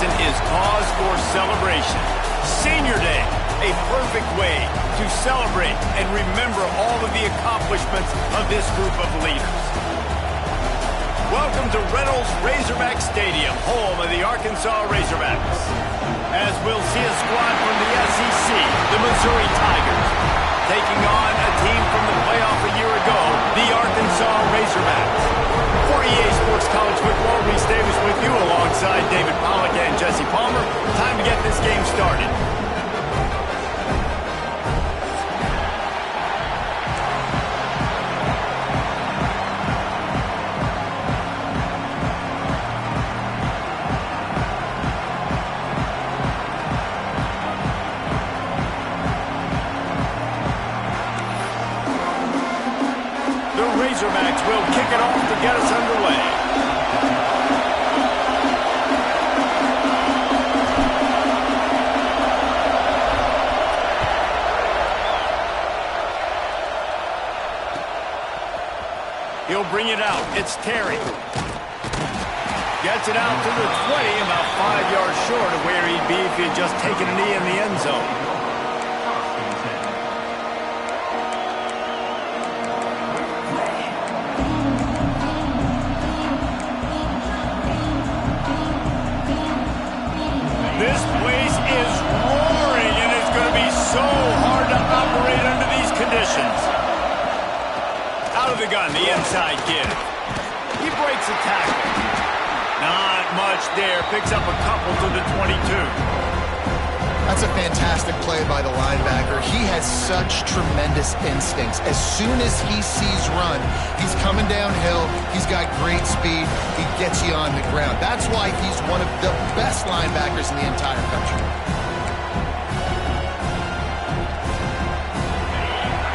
season is cause for celebration. Senior Day, a perfect way to celebrate and remember all of the accomplishments of this group of leaders. Welcome to Reynolds Razorback Stadium, home of the Arkansas Razorbacks. As we'll see a squad from the SEC, the Missouri Tigers, taking on a team from the playoff a year ago, the Arkansas Razorbacks. For EA Sports College Football, Reese Davis with you alongside David Pollack and Jesse Palmer. Time to get this game started. Razorbacks will kick it off to get us underway. He'll bring it out. It's Terry. Gets it out to the 20, about 5 yards short of where he'd be if he had just taken a knee in the end zone. This place is roaring, and it's going to be so hard to operate under these conditions. Out of the gun, the inside kid. He breaks a tackle. Not much there. Picks up a couple to the 22. That's a fantastic play by the linebacker. He has such tremendous instincts. As soon as he sees run, he's coming downhill. He's got great speed. He gets you on the ground. That's why he's one of the best linebackers in the entire country.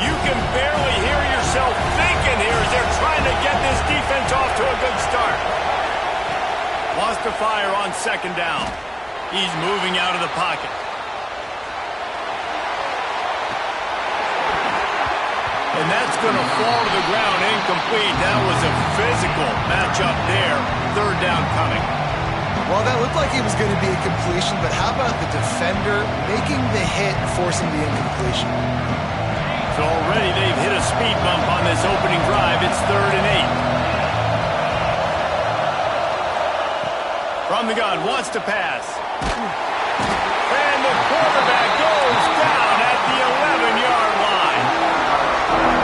You can barely hear yourself thinking here as they're trying to get this defense off to a good start. Wants to fire on second down. He's moving out of the pocket. And that's going to fall to the ground incomplete. That was a physical matchup there. Third down coming. Well, that looked like it was going to be a completion, but how about the defender making the hit, forcing the incompletion? So already they've hit a speed bump on this opening drive. It's 3rd and 8. From the gun, wants to pass. And the quarterback goes down at the 11-yard line.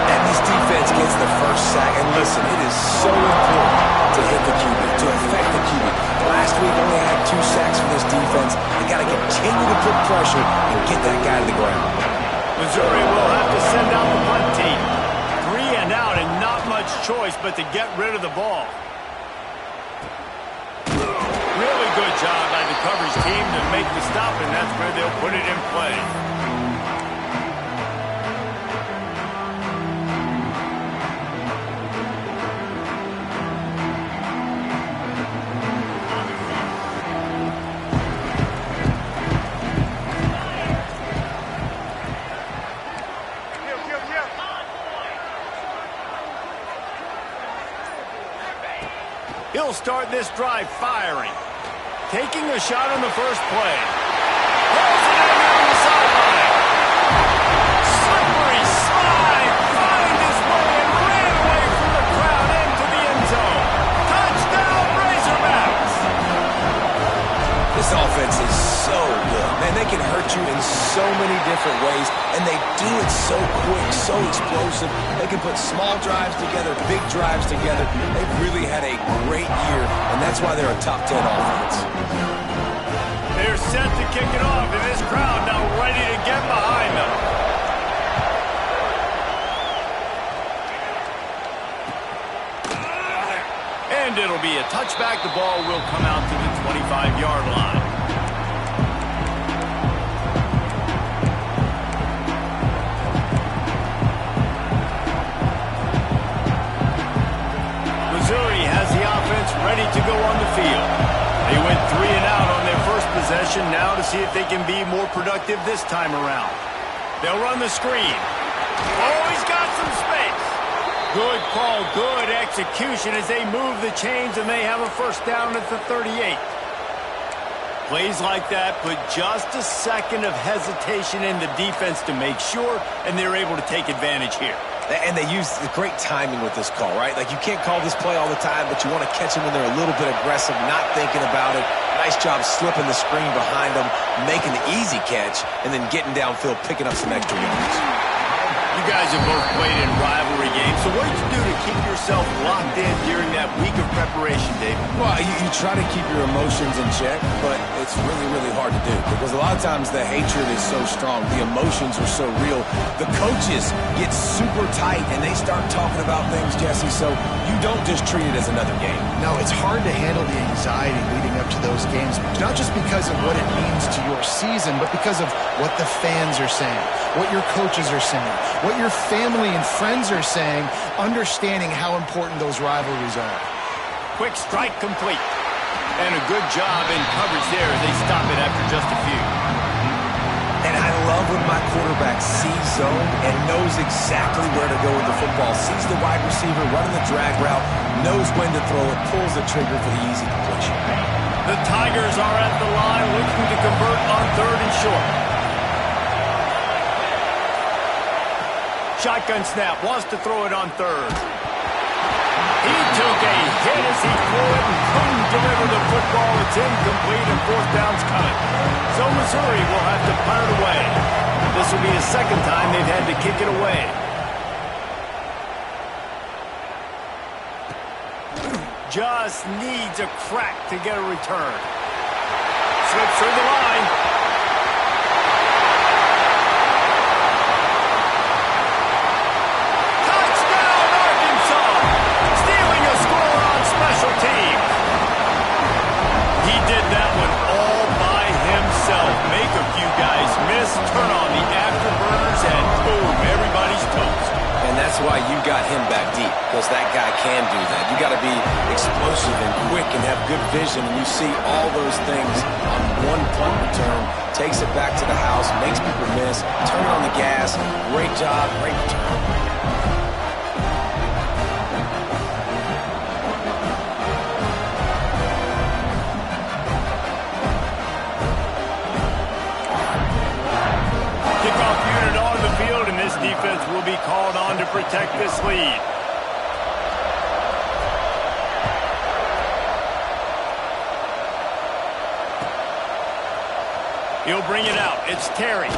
And this defense gets the first sack. And listen, it is so important to hit the QB, to affect the QB. Last week only had 2 sacks for this defense. They got to continue to put pressure and get that guy to the ground. Missouri will have to send out the punt team. 3 and out and not much choice but to get rid of the ball. Really good job by the coverage team to make the stop, and that's where they'll put it in play. He'll start this drive firing. Taking a shot on the first play. Pulls it in on the sideline. Slippery slide. Finds his way and ran away from the crowd into the end zone. Touchdown, Razorbacks. This offense is so good. Man, they can hurt you in so many different ways, and they do it so quick, so explosive. They can put small drives together, big drives together. They've really had a great year, and that's why they're a top 10 offense. They're set to kick it off, and this crowd now ready to get behind them. And it'll be a touchback. The ball will come out to the 25-yard line. Missouri has the offense ready to go on the field. They went 3 and out on their first possession, now to see if they can be more productive this time around. They'll run the screen. Oh, he's got some space. Good call, good execution as they move the chains, and they have a first down at the 38. Plays like that put just a second of hesitation in the defense to make sure, and they're able to take advantage here. And they use the great timing with this call, right? Like, you can't call this play all the time, but you want to catch them when they're a little bit aggressive, not thinking about it. Nice job slipping the screen behind them, making the easy catch, and then getting downfield, picking up some extra yards. You guys have both played in rivalry games, so what did you do to keep yourself locked in during that week of preparation, David? Well, you try to keep your emotions in check, but it's really, really hard to do because a lot of times the hatred is so strong, the emotions are so real. The coaches get super tight, and they start talking about things, Jesse, so you don't just treat it as another game. No, it's hard to handle the anxiety leading up to those games, not just because of what it means to your season, but because of what the fans are saying, what your coaches are saying, what your family and friends are saying, understanding how important those rivalries are. Quick strike complete. And a good job in coverage there as they stop it after just a few. And I love when my quarterback sees zone and knows exactly where to go with the football. Sees the wide receiver running the drag route, knows when to throw it, pulls the trigger for the easy completion. The Tigers are at the line looking to convert on 3rd and short. Shotgun snap, wants to throw it on 3rd. He took a hit as he threw it and couldn't deliver the football. It's incomplete and 4th down's coming. So Missouri will have to punt it away. This will be the 2nd time they've had to kick it away. Just needs a crack to get a return. Slips through the line. Turn on the afterburners, and boom, everybody's toast. And that's why you got him back deep, because that guy can do that. You got to be explosive and quick and have good vision, and you see all those things on one punt return. Takes it back to the house, makes people miss, turn on the gas. Great job, great return. Defense will be called on to protect this lead. He'll bring it out. It's Terry.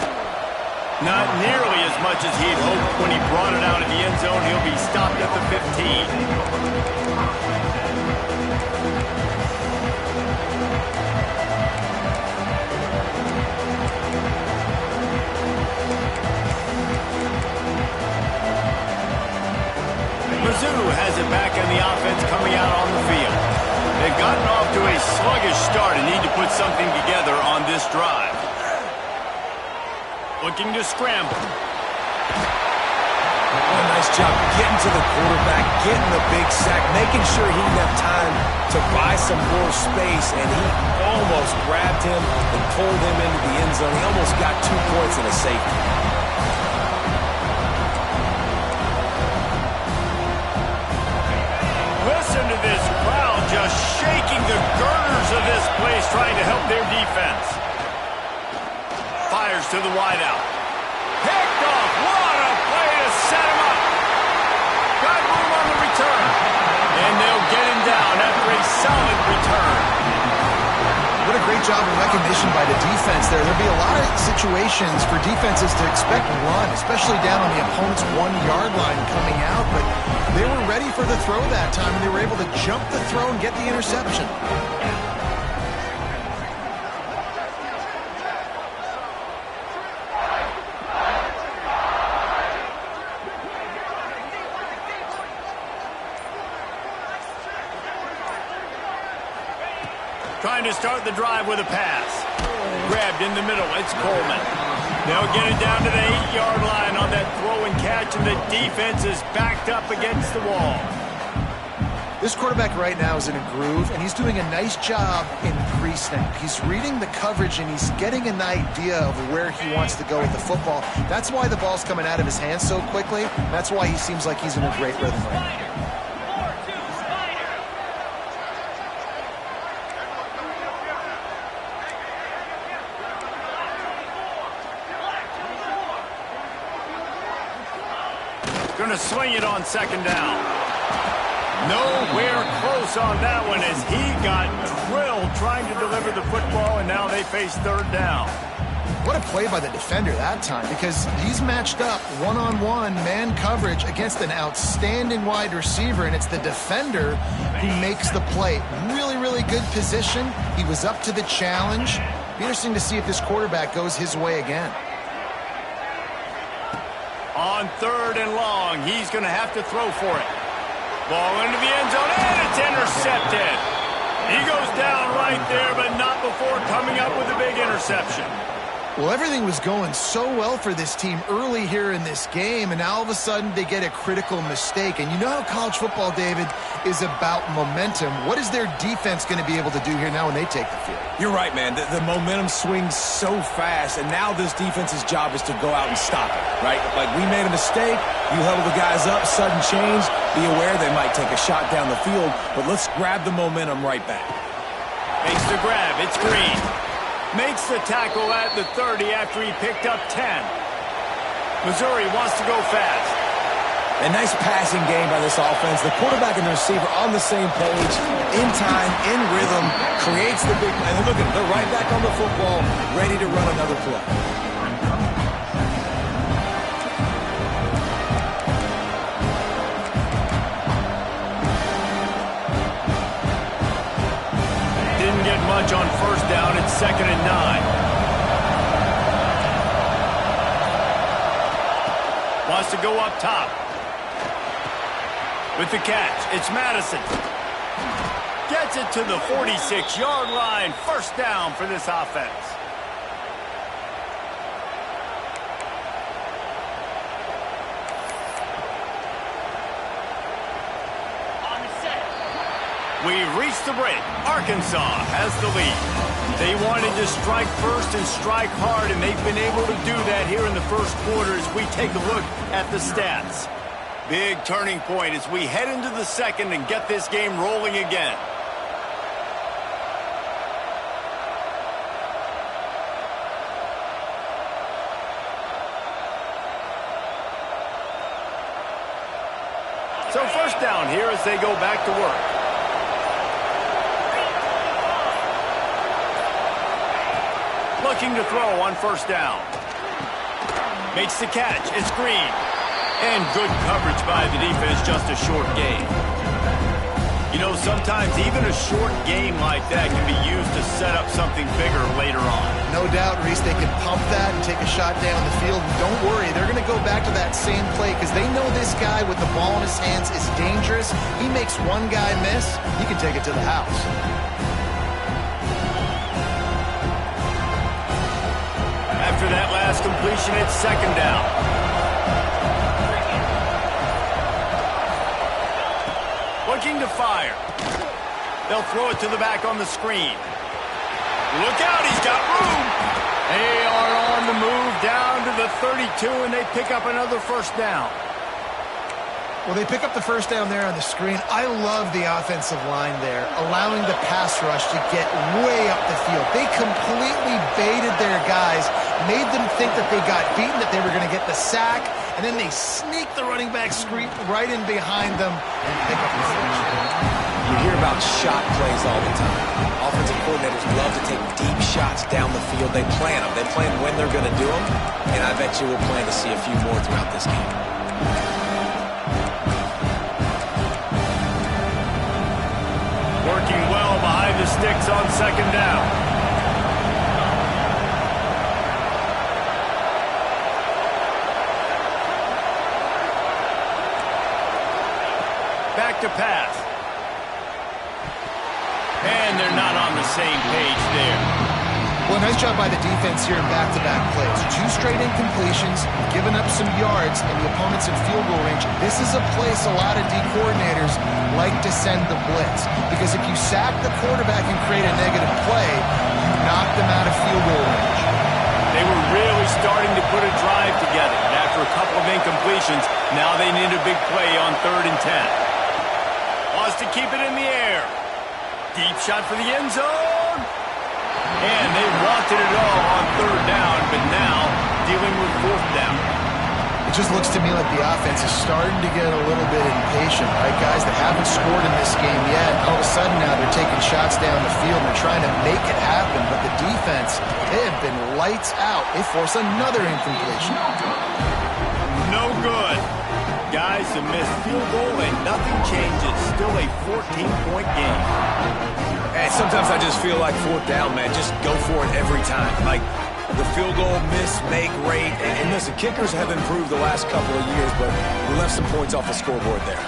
Not nearly as much as he'd hoped when he brought it out of the end zone. He'll be stopped at the 15. Mizzou has it back in the offense coming out on the field. They've gotten off to a sluggish start and need to put something together on this drive. Looking to scramble. Oh, nice job getting to the quarterback, getting the big sack, making sure he didn't have time to buy some more space, and he almost grabbed him and pulled him into the end zone. He almost got 2 points and a safety. Listen to this crowd just shaking the girders of this place, trying to help their defense. Fires to the wideout. Picked off. What a play to set him up. Got room on the return. And they'll get him down after a solid return. What a great job of recognition by the defense there. There'll be a lot of situations for defenses to expect run, especially down on the opponent's 1-yard line coming out, but they were ready for the throw that time, and they were able to jump the throw and get the interception. Trying to start the drive with a pass. Grabbed in the middle. It's Coleman. They'll get it down to the 8-yard line on that throw and catch, and the defense is backed up against the wall. This quarterback right now is in a groove, and he's doing a nice job in pre-snap. He's reading the coverage, and he's getting an idea of where he wants to go with the football. That's why the ball's coming out of his hands so quickly. That's why he seems like he's in a great rhythm right now. Going to swing it on second down. Nowhere close on that one as he got drilled trying to deliver the football, and now they face third down. What a play by the defender that time, because he's matched up one-on-one man coverage against an outstanding wide receiver, and it's the defender who makes the play. Really, really good position. He was up to the challenge. Be interesting to see if this quarterback goes his way again. On third and long, he's going to have to throw for it. Ball into the end zone, and it's intercepted. He goes down right there, but not before coming up with a big interception. Well, everything was going so well for this team early here in this game, and now all of a sudden they get a critical mistake. And you know how college football, David, is about momentum. What is their defense going to be able to do here now when they take the field? You're right, man. The momentum swings so fast, and now this defense's job is to go out and stop it, right? Like, we made a mistake, you huddle the guys up, sudden change, be aware they might take a shot down the field, but let's grab the momentum right back. Makes the grab, it's Green. Makes the tackle at the 30 after he picked up 10. Missouri wants to go fast. A nice passing game by this offense. The quarterback and the receiver on the same page, in time, in rhythm, creates the big play. And look at it, they're right back on the football, ready to run another play. Much on first down. It's 2nd and 9. Wants to go up top. With the catch, it's Madison. Gets it to the 46-yard line. First down for this offense. We've reached the break. Arkansas has the lead. They wanted to strike first and strike hard, and they've been able to do that here in the first quarter as we take a look at the stats. Big turning point as we head into the second and get this game rolling again. So first down here as they go back to work. Looking to throw on first down. Makes the catch. It's Green. And good coverage by the defense, just a short gain. You know, sometimes even a short game like that can be used to set up something bigger later on. No doubt, Reese, they can pump that and take a shot down the field. And don't worry, they're going to go back to that same play because they know this guy with the ball in his hands is dangerous. He makes one guy miss, he can take it to the house. After that last completion, it's 2nd down. Looking to fire. They'll throw it to the back on the screen. Look out, he's got room. They are on the move down to the 32, and they pick up another first down. Well, they pick up the first down there on the screen. I love the offensive line there, allowing the pass rush to get way up the field. They completely baited their guys, made them think that they got beaten, that they were going to get the sack, and then they sneak the running back screen right in behind them and pick up the first down. You hear about shot plays all the time. Offensive coordinators love to take deep shots down the field. They plan them. They plan when they're going to do them, and I bet you we'll plan to see a few more throughout this game. Working well behind the sticks on 2nd down. Back to pass. And they're not on the same page there. Well, nice job by the defense here in back-to-back plays. 2 straight incompletions, giving up some yards, and the opponent's in field goal range. This is a place a lot of D coordinators like to send the blitz. Because if you sack the quarterback and create a negative play, you knock them out of field goal range. They were really starting to put a drive together. And after a couple of incompletions, now they need a big play on 3rd and 10. Wants to keep it in the air. Deep shot for the end zone. And they wanted it all on 3rd down, but now dealing with 4th down. It just looks to me like the offense is starting to get a little bit impatient, right? Guys that haven't scored in this game yet, and all of a sudden now they're taking shots down the field and they're trying to make it happen. But the defense, they have been lights out. They force another incompletion. No good. Guys, a missed field goal and nothing changes. Still a 14-point game. And sometimes I just feel like fourth down, man. Just go for it every time. Like, the field goal miss, make rate. And listen, kickers have improved the last couple of years, but we left some points off the scoreboard there.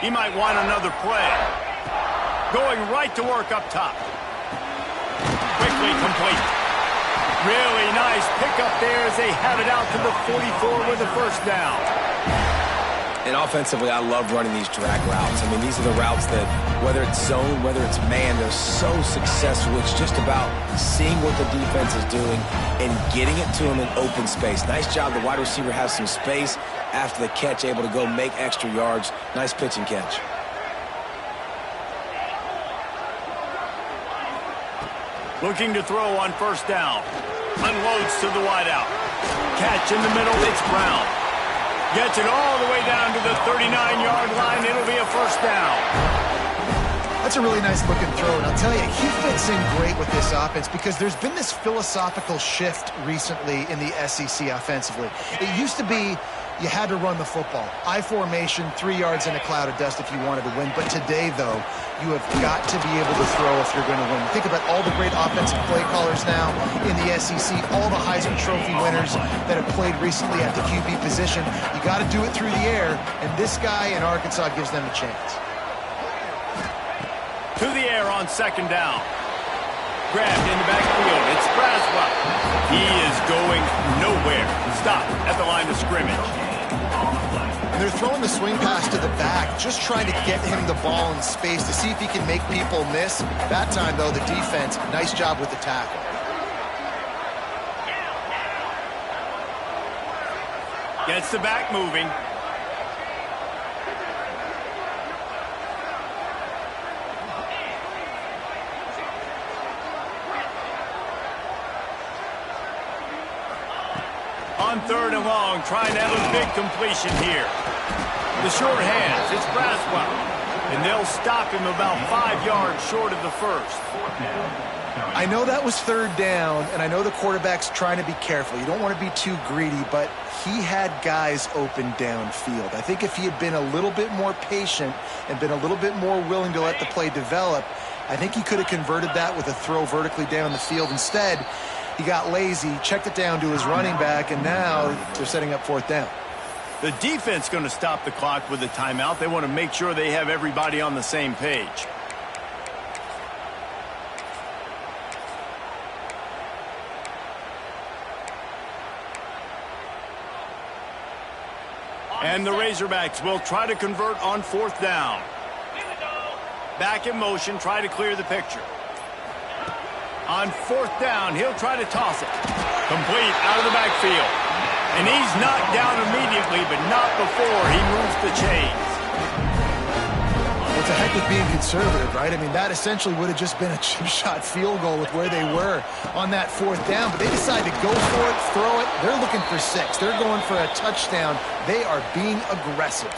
He might want another play. Going right to work up top. Quickly complete. Really nice pickup there as they have it out to the 44 with the first down. And offensively, I love running these drag routes. I mean, these are the routes that, whether it's zone, whether it's man, they're so successful. It's just about seeing what the defense is doing and getting it to them in open space. Nice job. The wide receiver has some space after the catch, able to go make extra yards. Nice pitch and catch. Looking to throw on first down. Unloads to the wideout. Catch in the middle, it's Brown. Gets it all the way down to the 39-yard line. It'll be a first down. That's a really nice looking throw, and I'll tell you, he fits in great with this offense because there's been this philosophical shift recently in the SEC offensively. It used to be you had to run the football. I formation, 3 yards in a cloud of dust if you wanted to win. But today, though, you have got to be able to throw if you're going to win. Think about all the great offensive play callers now in the SEC, all the Heisman Trophy winners that have played recently at the QB position. You got to do it through the air, and this guy in Arkansas gives them a chance. To the air on second down. Grabbed in the backfield. It's Braswell. He is going nowhere. Stop at the line of scrimmage. And they're throwing the swing pass to the back, just trying to get him the ball in space to see if he can make people miss. That time, though, the defense, nice job with the tackle. Gets the back moving. On third and long, trying to have a big completion here. The short hands, it's Braswell. And they'll stop him about 5 yards short of the first. I know that was third down, and I know the quarterback's trying to be careful. You don't want to be too greedy, but he had guys open downfield. I think if he had been a little bit more patient and been a little bit more willing to let the play develop, I think he could have converted that with a throw vertically down the field. Instead, he got lazy, checked it down to his running back, and now they're setting up fourth down. The defense going to stop the clock with a timeout. They want to make sure they have everybody on the same page. And the Razorbacks will try to convert on fourth down. Back in motion, try to clear the picture. On fourth down, he'll try to toss it. Complete out of the backfield. And he's knocked down immediately, but not before he moves the chains. What's the heck with being conservative, right? I mean, that essentially would have just been a chip shot field goal with where they were on that fourth down. But they decide to go for it, throw it. They're looking for 6. They're going for a touchdown. They are being aggressive.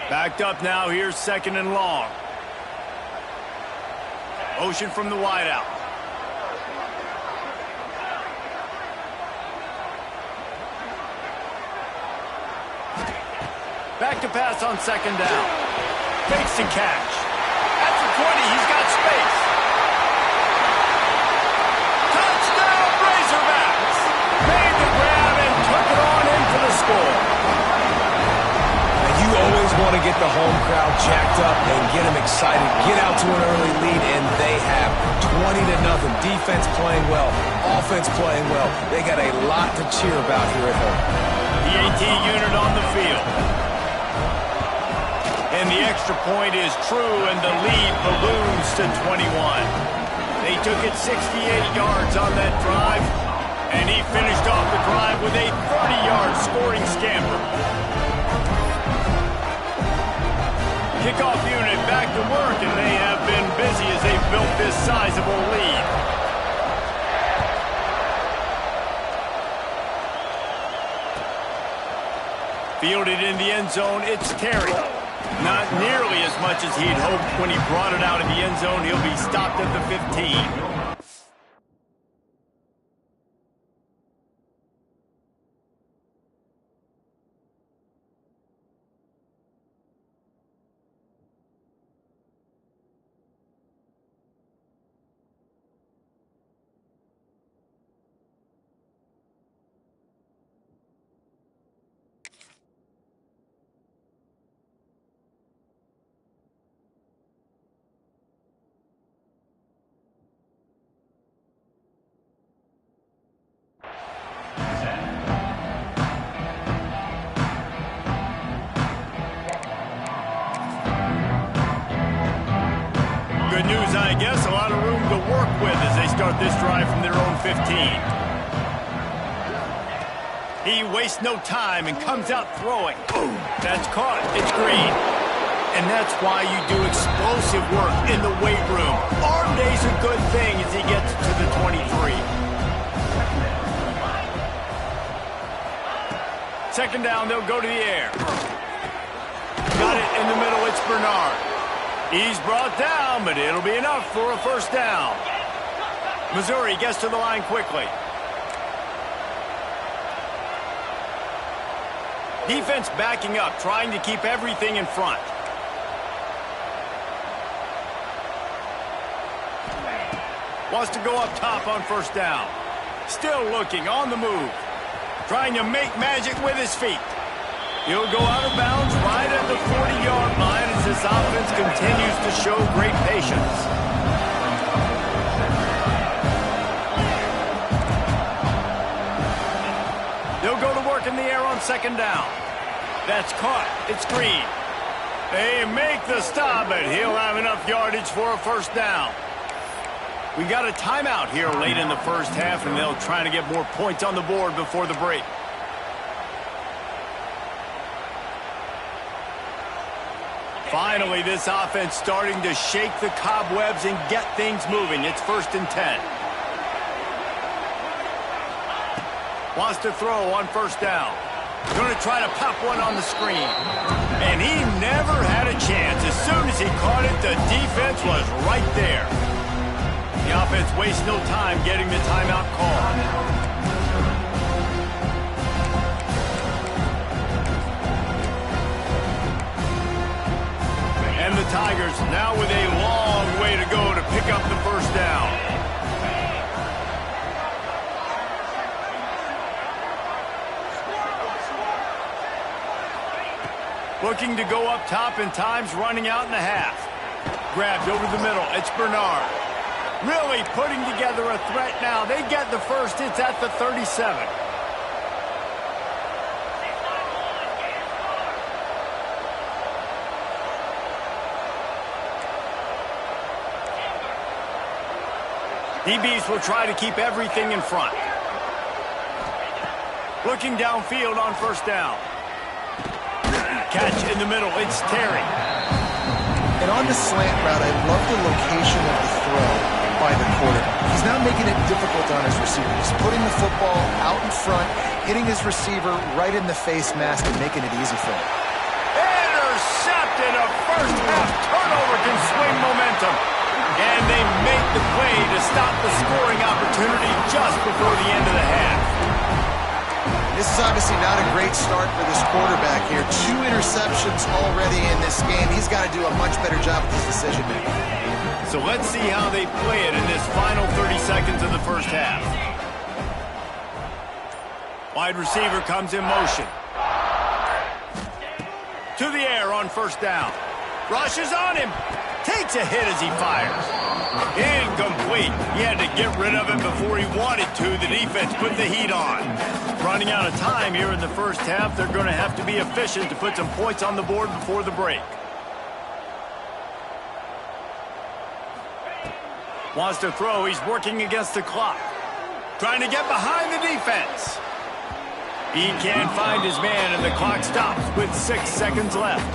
Backed up now, here's second and long. Motion from the wideout. Back to pass on second down. Fakes and catch. At the 20, he's got space. Touchdown, Razorbacks! Made the grab and took it on in for the score. You always want to get the home crowd jacked up and get them excited, get out to an early lead, and they have 20-0. Defense playing well, offense playing well. They got a lot to cheer about here at home. The AT unit on the field. And the extra point is true, and the lead balloons to 21. They took it 68 yards on that drive, and he finished off the drive with a 30-yard scoring scamper. Kickoff unit back to work, and they have been busy as they've built this sizable lead. Fielded in the end zone, it's Terry. Not nearly as much as he'd hoped when he brought it out of the end zone. He'll be stopped at the 15. Good news, I guess. A lot of room to work with as they start this drive from their own 15. He wastes no time and comes out throwing. Boom. That's caught. It's green. And that's why you do explosive work in the weight room. Arm day's a good thing as he gets to the 23. Second down, they'll go to the air. Got it in the middle. It's Bernard. He's brought down, but it'll be enough for a first down. Missouri gets to the line quickly. Defense backing up, trying to keep everything in front. Wants to go up top on first down. Still looking, on the move. Trying to make magic with his feet. He'll go out of bounds right at the 40-yard line as this offense continues to show great patience. They'll go to work in the air on second down. That's caught. It's green. They make the stop, but he'll have enough yardage for a first down. We got a timeout here late in the first half, and they'll try to get more points on the board before the break. Finally, this offense starting to shake the cobwebs and get things moving. It's 1st and 10. Wants to throw on first down. Going to try to pop one on the screen. And he never had a chance. As soon as he caught it, the defense was right there. The offense wastes no time getting the timeout called. And the Tigers now with a long way to go to pick up the first down. Looking to go up top, and time's running out in the half. Grabbed over the middle. It's Bernard. Really putting together a threat now. They get the first. It's at the 37. DBs will try to keep everything in front. Looking downfield on first down. Catch in the middle. It's Terry. And on the slant route, I love the location of the throw by the quarterback. He's not making it difficult on his receiver. He's putting the football out in front, hitting his receiver right in the face mask and making it easy for him. Intercepted. A first half turnover can swing momentum. And they make the play to stop the scoring opportunity just before the end of the half. This is obviously not a great start for this quarterback here. 2 interceptions already in this game. He's got to do a much better job with his decision making. So let's see how they play it in this final 30 seconds of the first half. Wide receiver comes in motion. To the air on first down. Rushes on him. Takes a hit as he fires. Incomplete. He had to get rid of it before he wanted to. The defense put the heat on. Running out of time here in the first half. They're going to have to be efficient to put some points on the board before the break. Wants to throw. He's working against the clock. Trying to get behind the defense. He can't find his man, and the clock stops with 6 seconds left.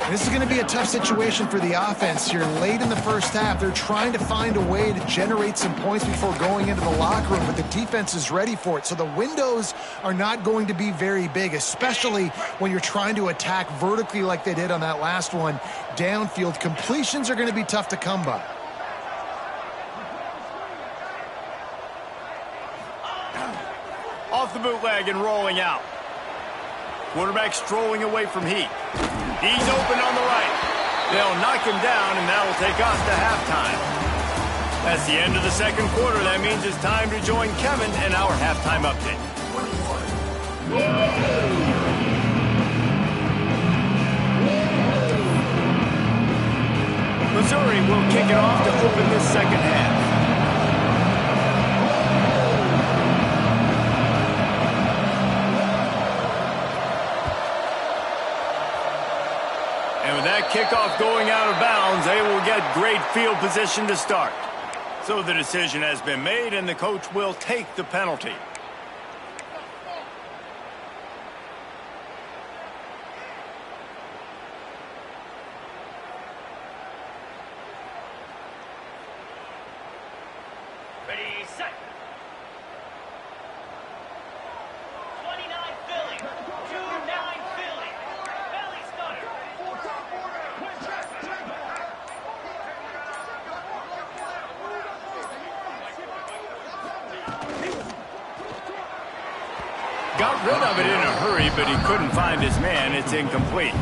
This is going to be a tough situation for the offense here. Late in the first half, they're trying to find a way to generate some points before going into the locker room, but the defense is ready for it. So the windows are not going to be very big, especially when you're trying to attack vertically like they did on that last one. Downfield completions are going to be tough to come by. Off the bootleg and rolling out. Quarterback strolling away from heat. He's open on the right. They'll knock him down, and that'll take us to halftime. That's the end of the second quarter. That means it's time to join Kevin and our halftime update. Missouri will kick it off to open this second half. And with that kickoff going out of bounds, they will get great field position to start. So the decision has been made, and the coach will take the penalty. Ready, set. 29 Philly. 29 Philly. Valley Stunner. Got rid of it in a hurry, but he couldn't find his man. It's incomplete.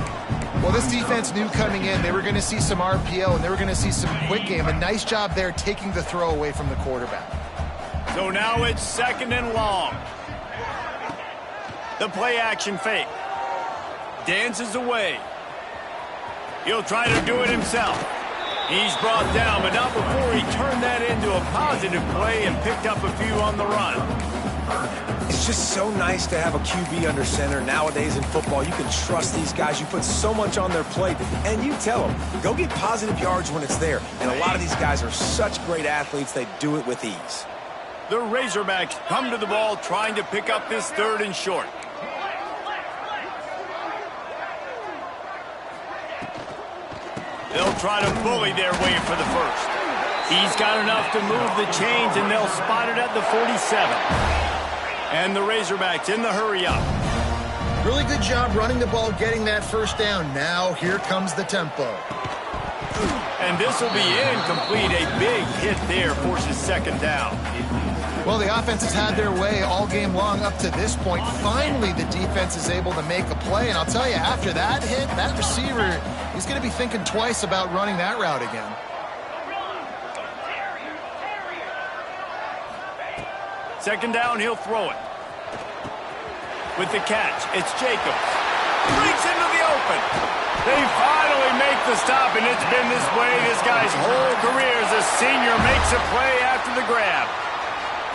Well, this defense knew coming in they were going to see some RPO and they were going to see some quick game. A nice job there taking the throw away from the quarterback. So now it's second and long. The play action fake. Dances away. He'll try to do it himself. He's brought down, but not before he turned that into a positive play and picked up a few on the run. It's just so nice to have a QB under center. Nowadays in football, you can trust these guys. You put so much on their plate, and you tell them, go get positive yards when it's there. And a lot of these guys are such great athletes, they do it with ease. The Razorbacks come to the ball trying to pick up this third and short. They'll try to bully their way for the first. He's got enough to move the chains, and they'll spot it at the 47. And the Razorbacks in the hurry up. Really good job running the ball, getting that first down. Now here comes the tempo. And this will be incomplete. A big hit there forces second down. Well, the offense has had their way all game long up to this point. Finally, the defense is able to make a play. And I'll tell you, after that hit, that receiver, he's going to be thinking twice about running that route again. Second down, he'll throw it. With the catch, it's Jacobs. Breaks into the open. They finally make the stop, and it's been this way this guy's whole career as a senior makes a play after the grab.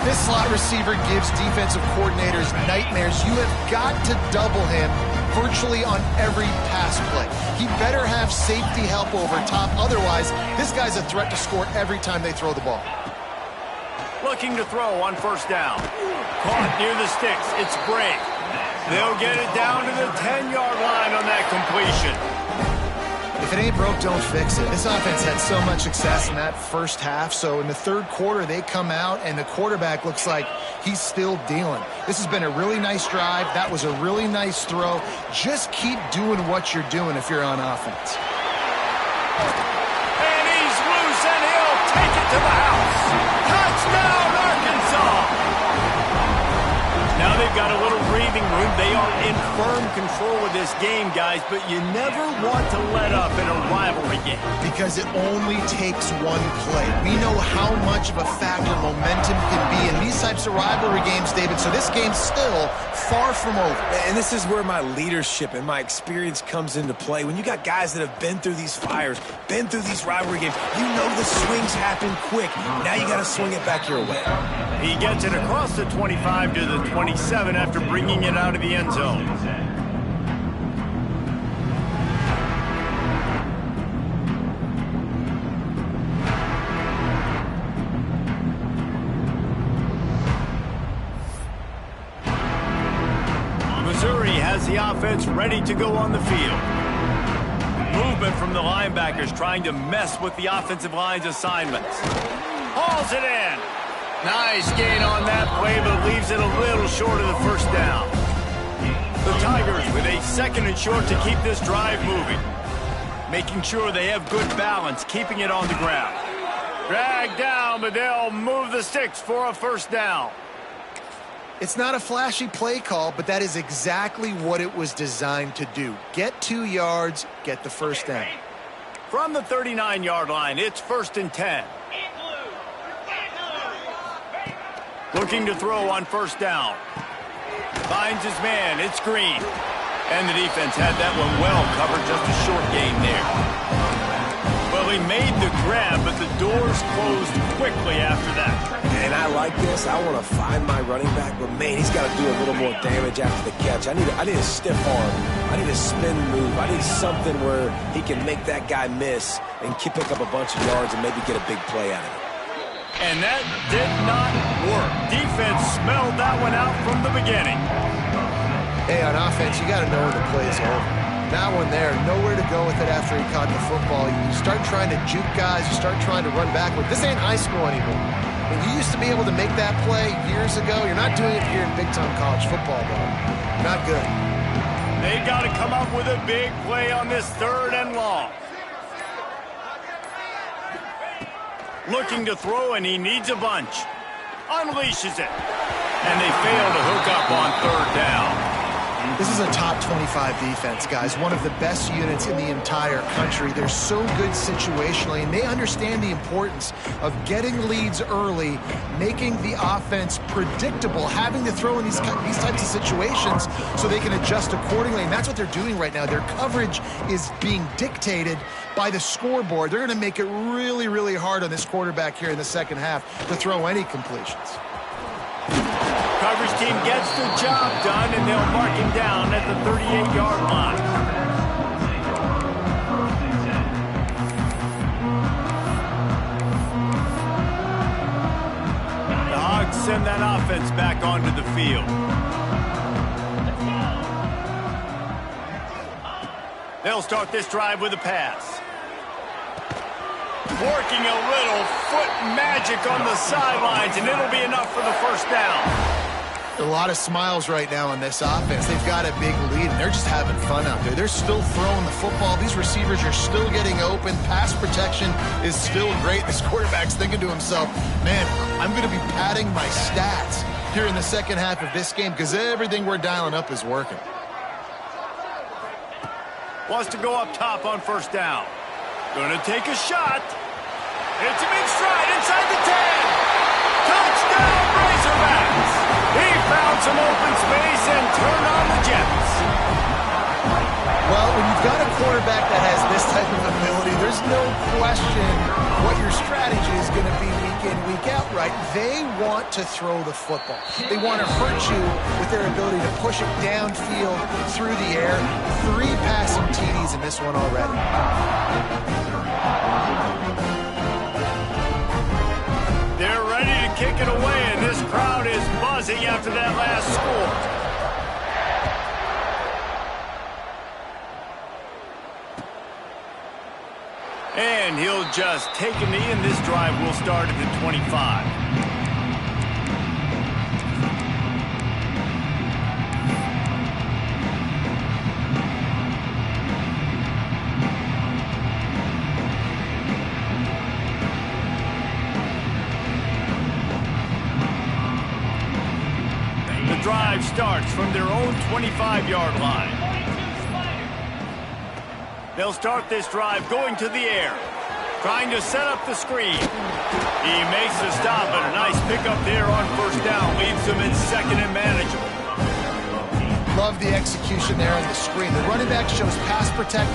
This slot receiver gives defensive coordinators nightmares. You have got to double him virtually on every pass play. He better have safety help over top. Otherwise, this guy's a threat to score every time they throw the ball. Looking to throw on first down. Caught near the sticks. It's Bray. They'll get it down to the 10-yard line on that completion. If it ain't broke, don't fix it. This offense had so much success in that first half, so in the third quarter, they come out, and the quarterback looks like he's still dealing. This has been a really nice drive. That was a really nice throw. Just keep doing what you're doing if you're on offense. And he's loose, and he'll take it to the house. Touchdown, Arkansas! Now they've got a little breathing room. They are in firm control of this game, guys, but you never want to let up in a rivalry game. Because it only takes one play. We know how much of a factor momentum can be in these types of rivalry games, David, so this game's still far from over. And this is where my leadership and my experience comes into play. When you got guys that have been through these fires, been through these rivalry games, you know the swings happen quick. Now you got to swing it back your way. He gets it across the 25 to the 27 after bringing it out of the end zone. Missouri has the offense ready to go on the field. Movement from the linebackers trying to mess with the offensive line's assignments. Hauls it in. Nice gain on that play, but leaves it a little short of the first down. The Tigers with a 2nd and short to keep this drive moving. Making sure they have good balance, keeping it on the ground. Dragged down, but they'll move the sticks for a first down. It's not a flashy play call, but that is exactly what it was designed to do. Get 2 yards, get the first down. From the 39-yard line, it's 1st and 10. Looking to throw on first down. Finds his man, it's Green. And the defense had that one well covered, just a short gain there. Well, he made the grab, but the doors closed quickly after that. And I like this. I want to find my running back, but man, he's got to do a little more damage after the catch. I need a stiff arm. I need a spin move. I need something where he can make that guy miss and pick up a bunch of yards and maybe get a big play out of it. And that did not work. Defense smelled that one out from the beginning. Hey, on offense, you got to know when the play's over. That one there, nowhere to go with it after he caught the football. You start trying to juke guys. You start trying to run backward. This ain't high school anymore. When you used to be able to make that play years ago, you're not doing it here in big-time college football, though. Not good. They got to come up with a big play on this 3rd and long. Looking to throw, and he needs a bunch. Unleashes it. And they fail to hook up on 3rd down. This is a top 25 defense, guys. One of the best units in the entire country. They're so good situationally, and they understand the importance of getting leads early, making the offense predictable, having to throw in these types of situations so they can adjust accordingly, and that's what they're doing right now. Their coverage is being dictated by the scoreboard. They're going to make it really, really hard on this quarterback here in the second half to throw any completions. Coverage team gets the job done, and they'll mark him down at the 38-yard line. The Hogs send that offense back onto the field. They'll start this drive with a pass. Working a little foot magic on the sidelines, and it'll be enough for the first down. A lot of smiles right now on this offense. They've got a big lead, and they're just having fun out there. They're still throwing the football. These receivers are still getting open. Pass protection is still great. This quarterback's thinking to himself, man, I'm going to be padding my stats here in the second half of this game because everything we're dialing up is working. Wants to go up top on first down. Going to take a shot. It's him in stride inside the 10. Touchdown, Razorbacks. He found some open space and turned on the Jets. Well, when you've got a quarterback that has this type of ability, there's no question what your strategy is going to be week in, week out, right? They want to throw the football. They want to hurt you with their ability to push it downfield through the air. 3 passing TDs in this one already. They're ready to kick it away, and this crowd is buzzing after that last score. And he'll just take a knee, and this drive will start at the 25. Drive starts from their own 25-yard line. They'll start this drive going to the air, trying to set up the screen. He makes the stop, but a nice pickup there on first down leaves him in second and manageable. Love the execution there on the screen. The running back shows pass protect,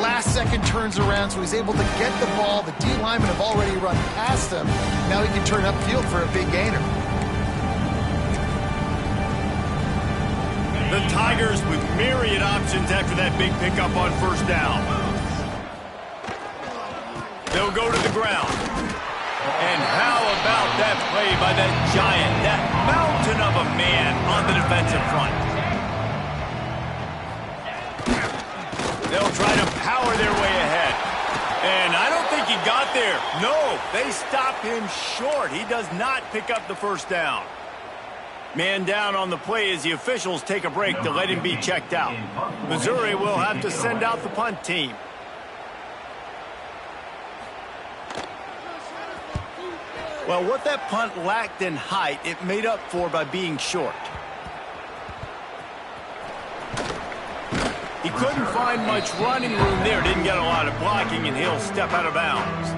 last second turns around, so he's able to get the ball. The D linemen have already run past him. Now he can turn upfield for a big gainer. The Tigers with myriad options after that big pickup on first down. They'll go to the ground. And how about that play by that giant, that mountain of a man on the defensive front? They'll try to got there. No, they stop him short. He does not pick up the first down. Man down on the play as the officials take a break to let him be checked out. Missouri will have to send out the punt team. Well, what that punt lacked in height, it made up for by being short. He couldn't find much running room there. Didn't get a lot of blocking, and he'll step out of bounds.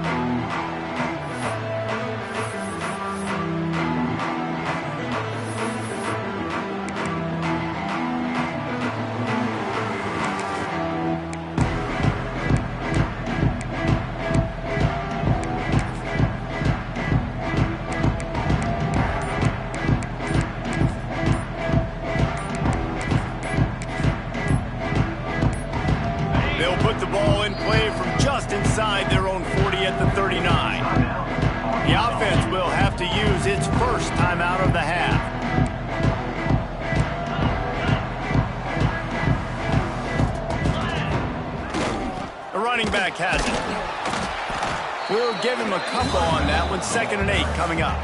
Inside their own 40 at the 39. The offense will have to use its first timeout of the half. The running back has it. We'll give him a couple on that one. 2nd and 8 coming up.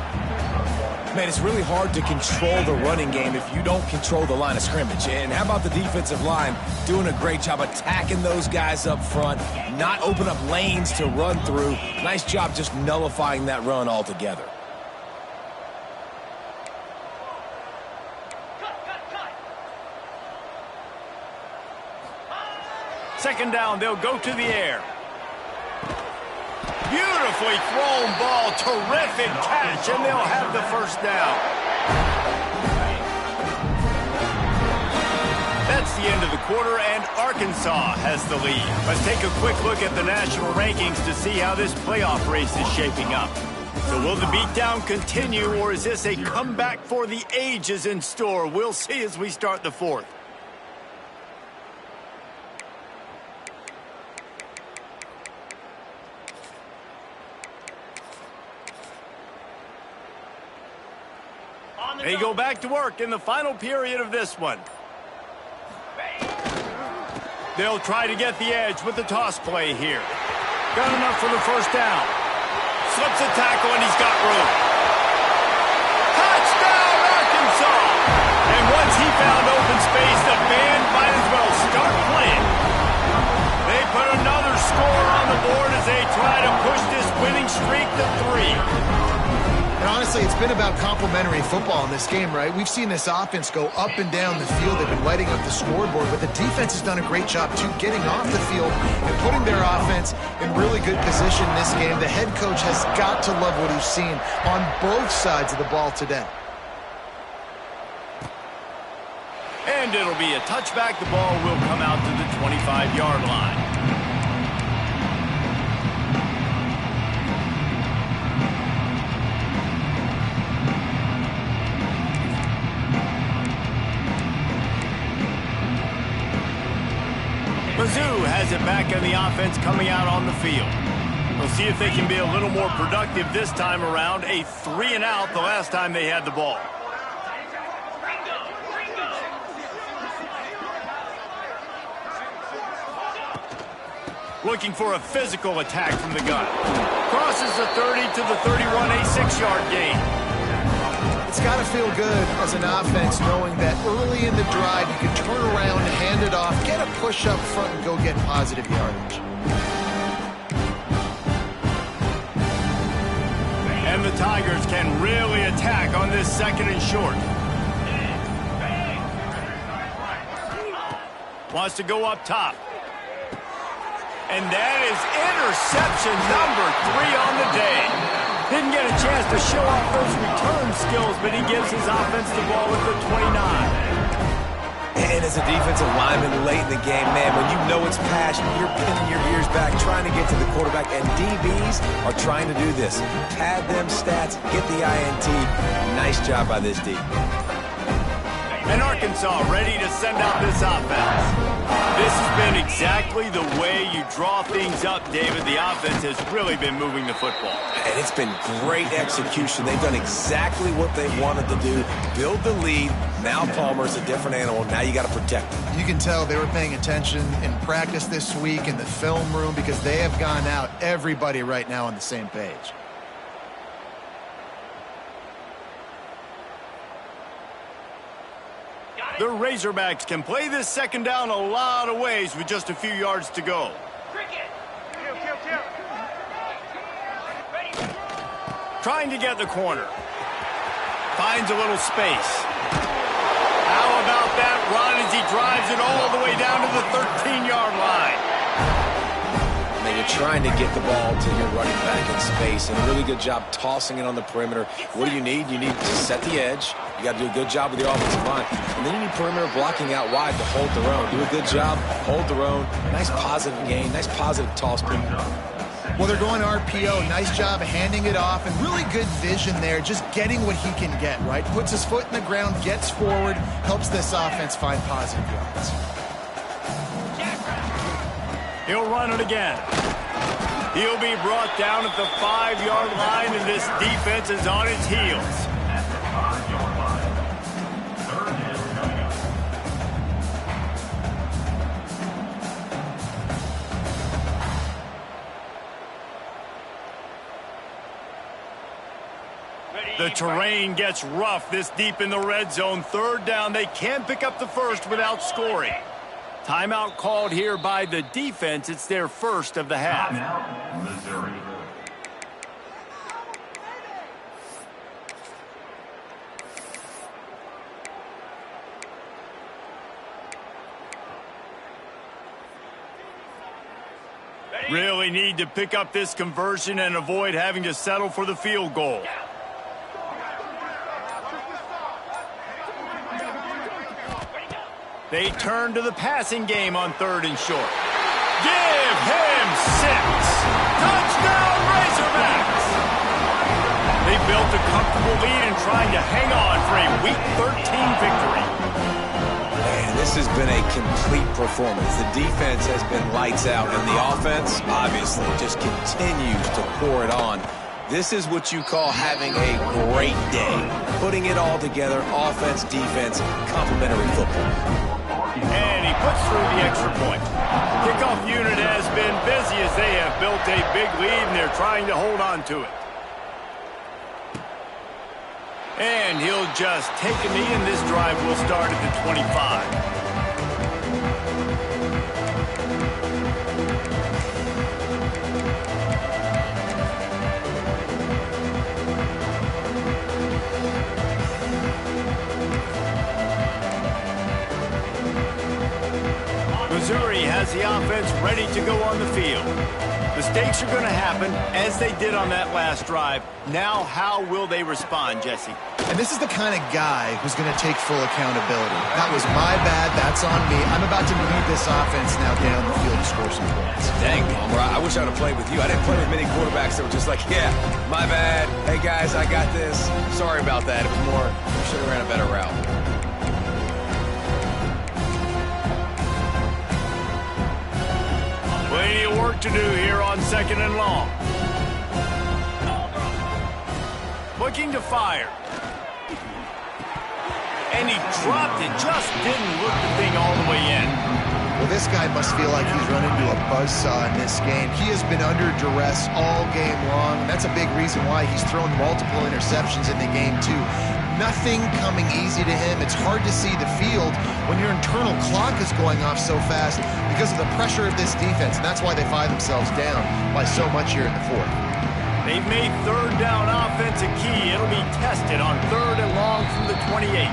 Man, it's really hard to control the running game if you don't control the line of scrimmage. And how about the defensive line doing a great job attacking those guys up front, not open up lanes to run through. Nice job just nullifying that run altogether. Second down, they'll go to the air. Beautifully thrown ball, terrific catch, and they'll have the first down. That's the end of the quarter, and Arkansas has the lead. Let's take a quick look at the national rankings to see how this playoff race is shaping up. So will the beatdown continue, or is this a comeback for the ages in store? We'll see as we start the fourth. They go back to work in the final period of this one. They'll try to get the edge with the toss play here. Got enough for the first down. Slips a tackle, and he's got room. Touchdown, Arkansas! And once he found open space, the band might as well start playing. They put another score on the board as they try to push this winning streak to 3. And honestly, it's been about complementary football in this game, right? We've seen this offense go up and down the field. They've been lighting up the scoreboard, but the defense has done a great job, too, getting off the field and putting their offense in really good position in this game. The head coach has got to love what he's seen on both sides of the ball today. And it'll be a touchback. The ball will come out to the 25-yard line. Mizzou has it back on the offense coming out on the field. We'll see if they can be a little more productive this time around. A 3-and-out the last time they had the ball. Looking for a physical attack from the gun. Crosses the 30 to the 31, a 6-yard gain. It's got to feel good as an offense knowing that early in the drive you can turn around and hand it off, get a push up front, and go get positive yardage. And the Tigers can really attack on this 2nd and short. Wants to go up top. And that is interception number 3 on the day. Didn't get a chance to show off those return skills, but he gives his offense the ball at the 29. And as a defensive lineman late in the game, man, when you know it's passion, you're pinning your ears back, trying to get to the quarterback, and DBs are trying to do this. Pad them stats, get the INT. Nice job by this D. And Arkansas ready to send out this offense. This has been exactly the way you draw things up, David. The offense has really been moving the football. And it's been great execution. They've done exactly what they wanted to do. Build the lead. Now Palmer's a different animal. Now you got to protect him. You can tell they were paying attention in practice this week in the film room because they have gone out, everybody right now on the same page. The Razorbacks can play this second down a lot of ways with just a few yards to go. Trying to get the corner. Finds a little space. How about that run as he drives it all the way down to the 13-yard line? Now you're trying to get the ball to your running back in space, and a really good job tossing it on the perimeter. What do you need? You need to set the edge. You got to do a good job with your offensive line. And then you need perimeter blocking out wide to hold their own. Do a good job, hold their own. Nice positive gain, nice positive toss. Well, they're going RPO. Nice job handing it off, and really good vision there, just getting what he can get, right? Puts his foot in the ground, gets forward, helps this offense find positive yards. He'll run it again. He'll be brought down at the 5-yard line, and this defense is on its heels. The terrain gets rough this deep in the red zone. Third down, they can't pick up the first without scoring. Timeout called here by the defense. It's their first of the half. Timeout, Missouri. Really need to pick up this conversion and avoid having to settle for the field goal. They turn to the passing game on 3rd and short. Give him 6. Touchdown, Razorbacks! They built a comfortable lead and trying to hang on for a Week 13 victory. Man, this has been a complete performance. The defense has been lights out, and the offense, obviously, just continues to pour it on. This is what you call having a great day. Putting it all together, offense, defense, complementary football. And he puts through the extra point. Kickoff unit has been busy as they have built a big lead, and they're trying to hold on to it. And he'll just take a knee, and this drive will start at the 25. Missouri has the offense ready to go on the field. Mistakes are going to happen, as they did on that last drive. Now, how will they respond, Jesse? And this is the kind of guy who's going to take full accountability. That was my bad. That's on me. I'm about to lead this offense now down the field to score some points. Dang, Palmer, I wish I would have played with you. I didn't play with many quarterbacks that were just like, yeah, my bad. Hey, guys, I got this. Sorry about that. It was more, we should have ran a better route. Plenty of work to do here on 2nd and long. Looking to fire. And he dropped it. Just didn't look the thing all the way in. Well, this guy must feel like he's run into a buzzsaw in this game. He has been under duress all game long, and that's a big reason why he's thrown multiple interceptions in the game, too. Nothing coming easy to him. It's hard to see the field when your internal clock is going off so fast because of the pressure of this defense, and that's why they find themselves down by so much here in the 4th. They've made 3rd down offense a key. It'll be tested on 3rd and long from the 28.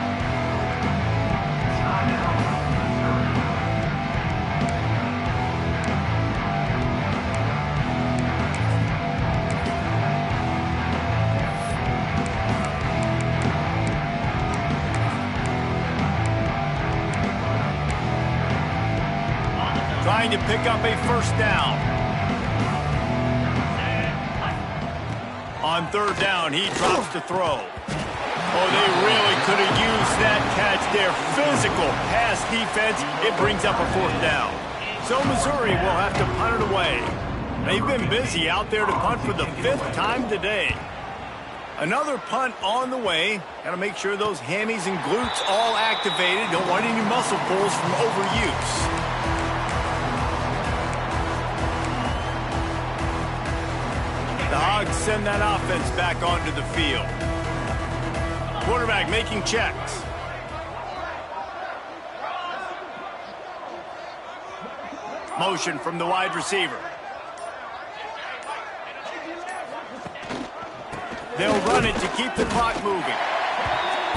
Trying to pick up a 1st down. On 3rd down, he drops to throw. Oh, they really could have used that catch there. Physical pass defense. It brings up a 4th down. So Missouri will have to punt it away. They've been busy out there to punt for the 5th time today. Another punt on the way. Got to make sure those hammies and glutes all activated. Don't want any muscle pulls from overuse. The Hogs send that offense back onto the field. Quarterback making checks. Motion from the wide receiver. They'll run it to keep the clock moving.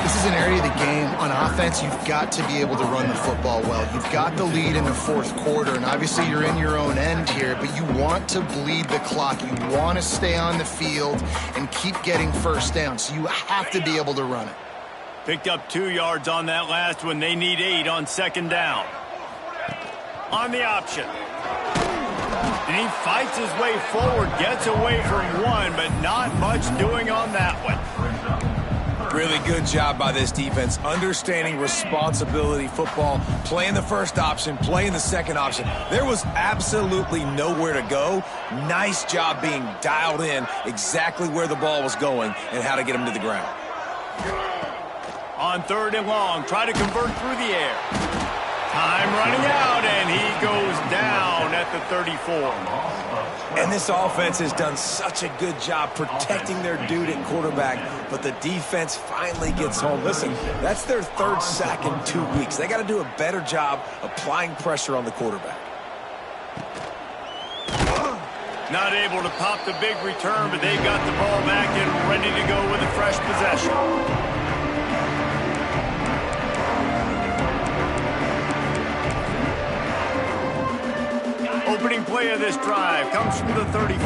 This is an area of the game. On offense, you've got to be able to run the football well. You've got the lead in the 4th quarter, and obviously you're in your own end here, but you want to bleed the clock. You want to stay on the field and keep getting 1st down, so you have to be able to run it. Picked up 2 yards on that last one. They need 8 on 2nd down. On the option. And he fights his way forward, gets away from one, but not much doing on that one. Really good job by this defense, understanding responsibility football, playing the 1st option, playing the 2nd option. There was absolutely nowhere to go. Nice job being dialed in exactly where the ball was going and how to get him to the ground. On 3rd and long, try to convert through the air. Time running out, and he goes down at the 34. And this offense has done such a good job protecting their dude at quarterback, but the defense finally gets home. Listen, that's their 3rd sack in 2 weeks. They got to do a better job applying pressure on the quarterback. Not able to pop the big return, but they've got the ball back and ready to go with a fresh possession. Opening play of this drive comes from the 34.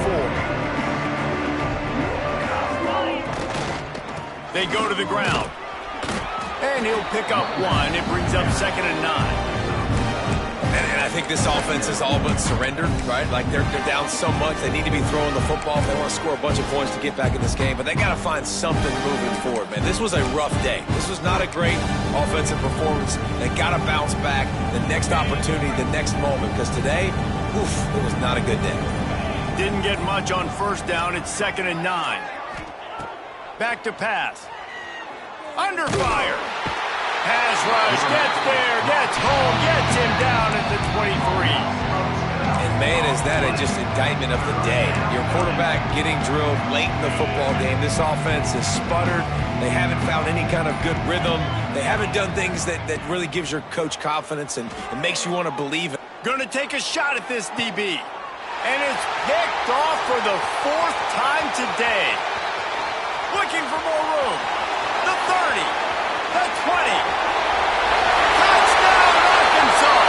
They go to the ground. And he'll pick up 1. It brings up 2nd and 9. And I think this offense is all but surrendered, right? Like they're down so much, they need to be throwing the football if they want to score a bunch of points to get back in this game. But they got to find something moving forward, man. This was a rough day. This was not a great offensive performance. They got to bounce back. The next opportunity, the next moment, because today, oof, it was not a good day. Didn't get much on 1st down. It's 2nd and 9. Back to pass. Under fire. Pass rush, gets there, gets home, gets him down at the 23. And man, is that just indictment of the day. Your quarterback getting drilled late in the football game. This offense has sputtered. They haven't found any kind of good rhythm. They haven't done things that really gives your coach confidence and makes you want to believe it. Gonna take a shot at this DB. And it's picked off for the 4th time today. Looking for more room. The 30. The 20. Touchdown, Arkansas.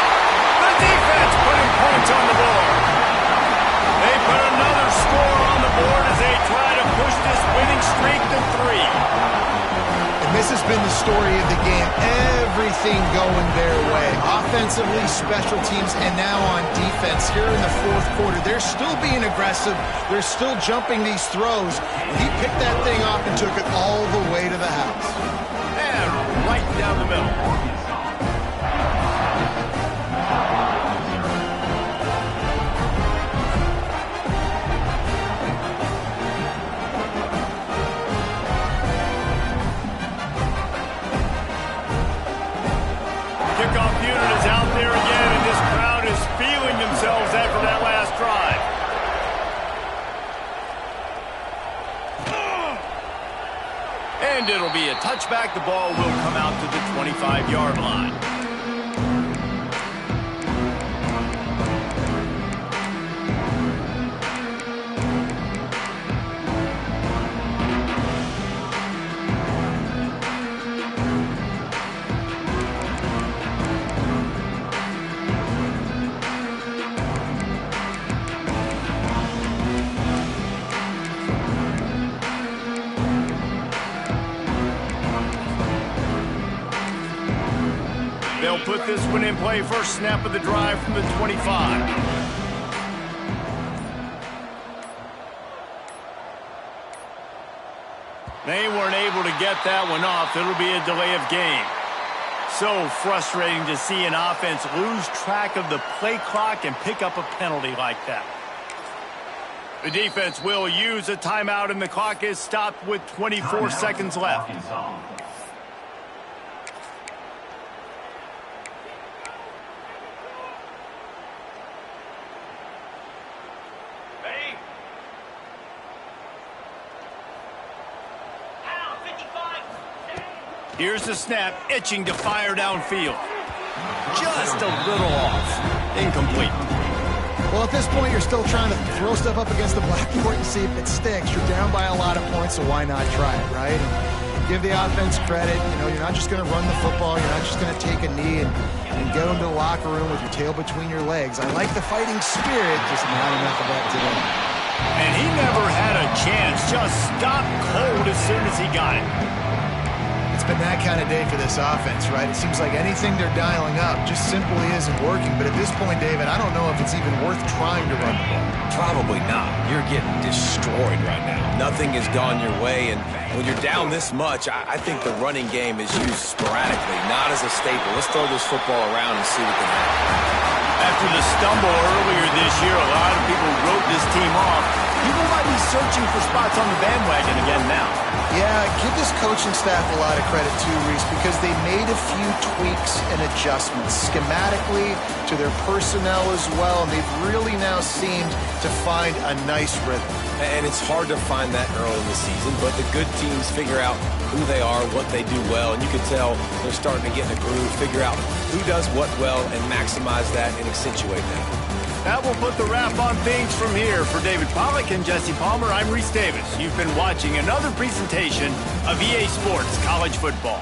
The defense putting points on the board. They put another score on the board as they try to push this winning streak to 3. And this has been the story of the game. Everything going their way. Offensively, special teams, and now on defense here in the 4th quarter. They're still being aggressive. They're still jumping these throws. And he picked that thing off and took it all the way to the house. And right down the middle. Kickoff unit is out there again, and this crowd is feeling themselves after that last drive. And it'll be a touchback. The ball will come out to the 25-yard line. They'll put this one in play. First snap of the drive from the 25. They weren't able to get that one off. It'll be a delay of game. So frustrating to see an offense lose track of the play clock and pick up a penalty like that. The defense will use a timeout, and the clock is stopped with 24 seconds left. Ready? Out, 55. Here's the snap, itching to fire downfield. Just a little off. Incomplete. Well, at this point, you're still trying to throw stuff up against the blackboard and see if it sticks. You're down by a lot of points, so why not try it, right? And give the offense credit. You know, you're not just going to run the football. You're not just going to take a knee and go into the locker room with your tail between your legs. I like the fighting spirit, just not enough of that today. And he never had a chance. Just stopped cold as soon as he got it. It's been that kind of day for this offense, right? It seems like anything they're dialing up just simply isn't working. But at this point, David, I don't know if it's even worth trying to run the ball. Probably not. You're getting destroyed right now. Nothing has gone your way, and when you're down this much, I think the running game is used sporadically, not as a staple. Let's throw this football around and see what can happen. After the stumble earlier this year, a lot of people wrote this team off. People might be searching for spots on the bandwagon again now. Yeah, give this coaching staff a lot of credit too, Reese, because they made a few tweaks and adjustments schematically to their personnel as well, and they've really now seemed to find a nice rhythm. And it's hard to find that early in the season, but the good teams figure out who they are, what they do well, and you can tell they're starting to get in a groove, figure out who does what well, and maximize that and accentuate that. That will put the wrap on things from here. For David Pollack and Jesse Palmer, I'm Reese Davis. You've been watching another presentation of EA Sports College Football.